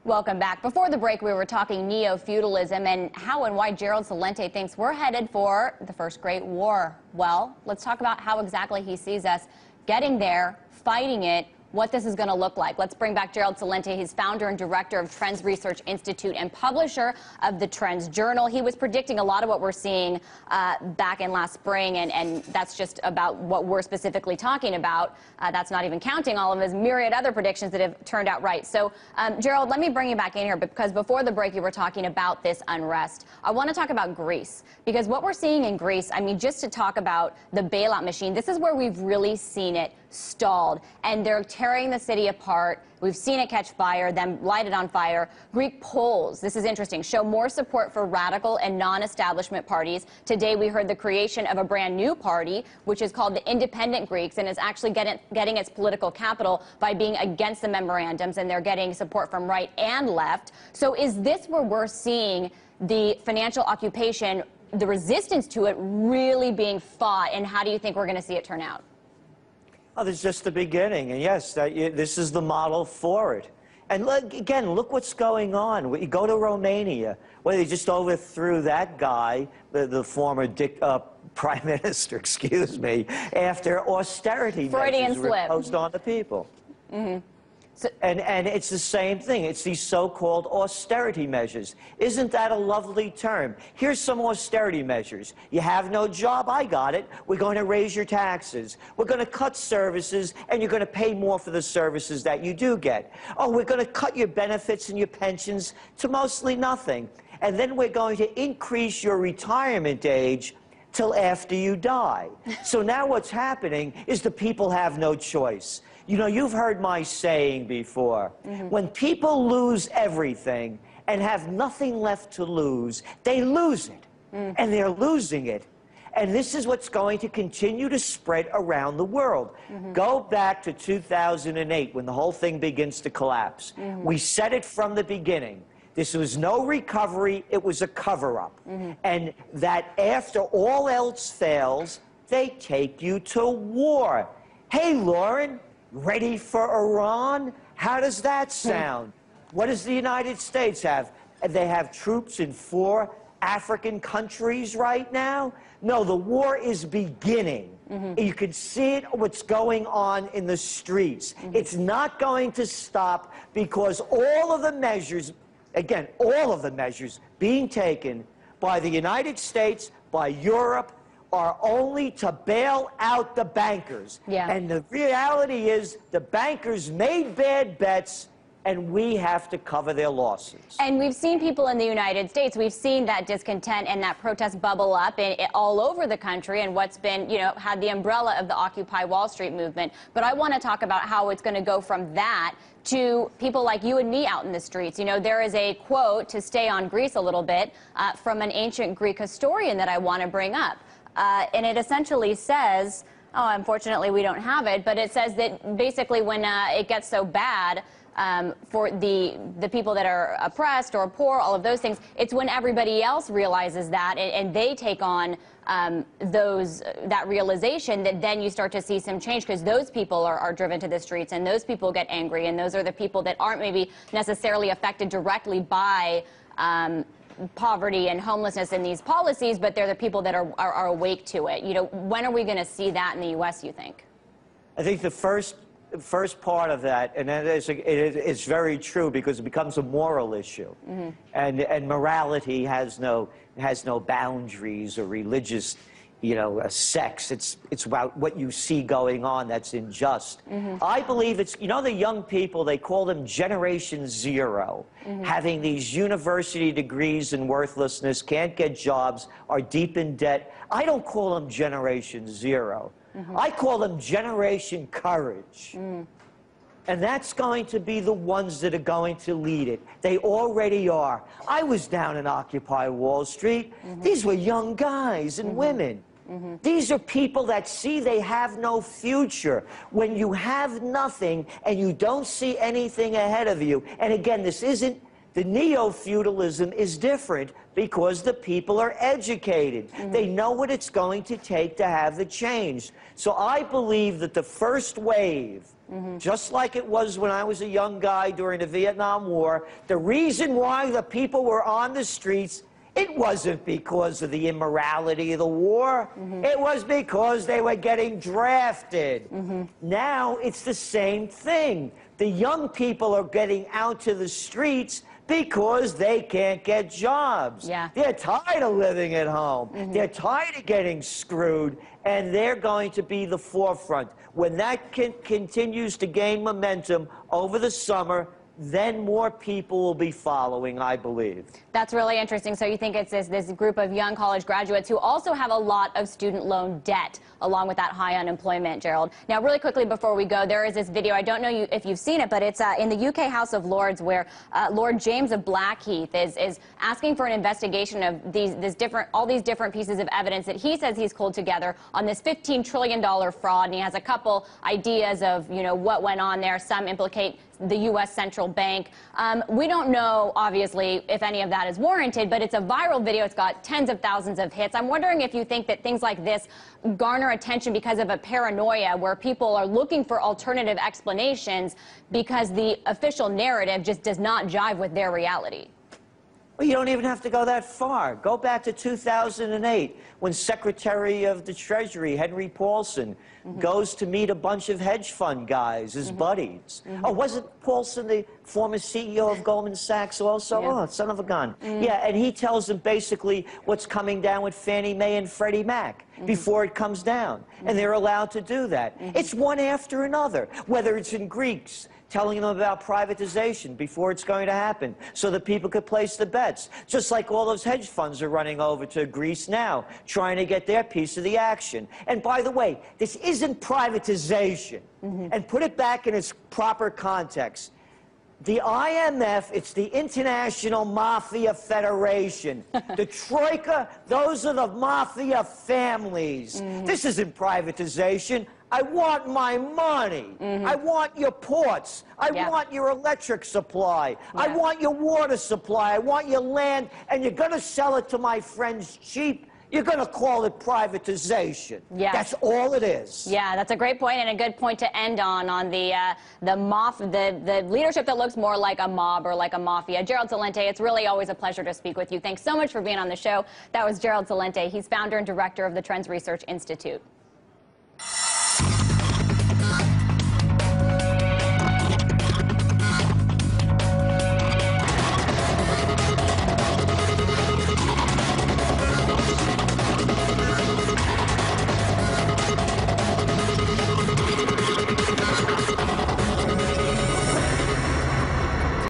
Welcome back. Before the break, we were talking neo-feudalism and how and why Gerald Celente thinks we're headed for the first Great War. Well, let's talk about how exactly he sees us getting there, fighting it, what this is going to look like. Let's bring back Gerald Celente. He's founder and director of Trends Research Institute and publisher of the Trends Journal. He was predicting a lot of what we're seeing back in last spring, and that's just about what we're specifically talking about. That's not even counting all of his myriad other predictions that have turned out right. So, Gerald, let me bring you back in here, because before the break you were talking about this unrest. I want to talk about Greece, because what we're seeing in Greece, I mean, just to talk about the bailout machine, this is where we've really seen it stalled, and they're tearing the city apart. We've seen it catch fire, then light it on fire. Greek polls, this is interesting, show more support for radical and non-establishment parties. Today we heard the creation of a brand new party, which is called the Independent Greeks, and is actually getting its political capital by being against the memorandums, and they're getting support from right and left. So is this where we're seeing the financial occupation, the resistance to it really being fought, and how do you think we're going to see it turn out? Oh, this is just the beginning, and yes, this is the model for it. And again, look what's going on. You go to Romania, where they just overthrew that guy, the former prime minister, excuse me, after austerity measures were imposed on the people. Mm-hmm. And it's the same thing. It's these so-called austerity measures. Isn't that a lovely term? Here's some austerity measures. You have no job? I got it. We're going to raise your taxes. We're going to cut services, and you're going to pay more for the services that you do get. Oh, we're going to cut your benefits and your pensions to mostly nothing. And then we're going to increase your retirement age till after you die. So now what's happening is the people have no choice. You know, you've heard my saying before. Mm-hmm. When people lose everything and have nothing left to lose, they lose it. Mm. And they're losing it. And this is what's going to continue to spread around the world. Mm-hmm. Go back to 2008 when the whole thing begins to collapse. Mm-hmm. We said it from the beginning. This was no recovery, it was a cover-up. Mm-hmm. And that after all else fails, they take you to war. Hey, Lauren, ready for Iran? How does that sound? What does the United States have? They have troops in 4 African countries right now? No, the war is beginning. Mm-hmm. You can see it, what's going on in the streets. Mm-hmm. It's not going to stop, because all of the measures, again, all of the measures being taken by the United States, by Europe, are only to bail out the bankers. Yeah. And the reality is the bankers made bad bets, and we have to cover their losses. And we've seen people in the United States, we've seen that discontent and that protest bubble up all over the country, and what's been, you know, had the umbrella of the Occupy Wall Street movement. But I want to talk about how it's going to go from that to people like you and me out in the streets. You know, there is a quote, to stay on Greece a little bit, from an ancient Greek historian that I want to bring up. And it essentially says, oh, unfortunately we don't have it, but it says that basically when it gets so bad for the people that are oppressed or poor, all of those things, it's when everybody else realizes that and they take on that realization, that then you start to see some change, because those people are driven to the streets, and those people get angry, and those are the people that aren't maybe necessarily affected directly by poverty and homelessness in these policies, but they're the people that are awake to it. You know, when are we going to see that in the U.S., you think? I think the first part of that, and it's very true, because it becomes a moral issue. Mm-hmm. And morality has no boundaries or religious, you know, sex. It's about what you see going on that's unjust. Mm-hmm. I believe it's, you know, the young people, they call them Generation Zero, mm-hmm. having these university degrees in worthlessness, can't get jobs, are deep in debt. I don't call them Generation Zero. Mm-hmm. I call them Generation Courage. Mm. And that's going to be the ones that are going to lead it. They already are. I was down in Occupy Wall Street. Mm-hmm. These were young guys and mm-hmm. women. Mm-hmm. These are people that see they have no future. When you have nothing and you don't see anything ahead of you, and again, this isn't The neo-feudalism is different because the people are educated. They know what it's going to take to have the change. So I believe that the first wave, just like it was when I was a young guy during the Vietnam War, the reason why the people were on the streets, it wasn't because of the immorality of the war. It was because they were getting drafted. Now it's the same thing. The young people are getting out to the streets because they can't get jobs. They're tired of living at home. They're tired of getting screwed, and they're going to be the forefront. When that continues to gain momentum over the summer, then more people will be following, I believe. That's really interesting. So you think it's this group of young college graduates who also have a lot of student loan debt, along with that high unemployment, Gerald. Now, really quickly before we go, there is this video. I don't know if you've seen it, but it's in the UK House of Lords, where Lord James of Blackheath is asking for an investigation of all these different pieces of evidence that he says he's pulled together on this $15 trillion fraud. And he has a couple ideas of, what went on there. Some implicate the U.S. Central Bank. We don't know, obviously, if any of that is warranted, but it's a viral video. It's got tens of thousands of hits. I'm wondering if you think that things like this garner attention because of a paranoia where people are looking for alternative explanations because the official narrative just does not jive with their reality. Well, you don't even have to go that far. Go back to 2008 when Secretary of the Treasury, Henry Paulson, goes to meet a bunch of hedge fund guys, his buddies. Oh, wasn't Paulson the former CEO of Goldman Sachs also? Oh, son of a gun. Yeah, and he tells them basically what's coming down with Fannie Mae and Freddie Mac before it comes down. And they're allowed to do that. It's one after another, whether it's in Greeks, telling them about privatization before it's going to happen so that people could place the bets. Just like all those hedge funds are running over to Greece now, trying to get their piece of the action. And by the way, this isn't privatization. And put it back in its proper context. The IMF, it's the International Mafia Federation. The Troika, those are the mafia families. This isn't privatization. I want my money. I want your ports. I want your electric supply. I want your water supply. I want your land. And you're going to sell it to my friends cheap. You're going to call it privatization. That's all it is. Yeah, that's a great point and a good point to end on the leadership that looks more like a mob or like a mafia. Gerald Celente, it's really always a pleasure to speak with you. Thanks so much for being on the show. That was Gerald Celente. He's founder and director of the Trends Research Institute.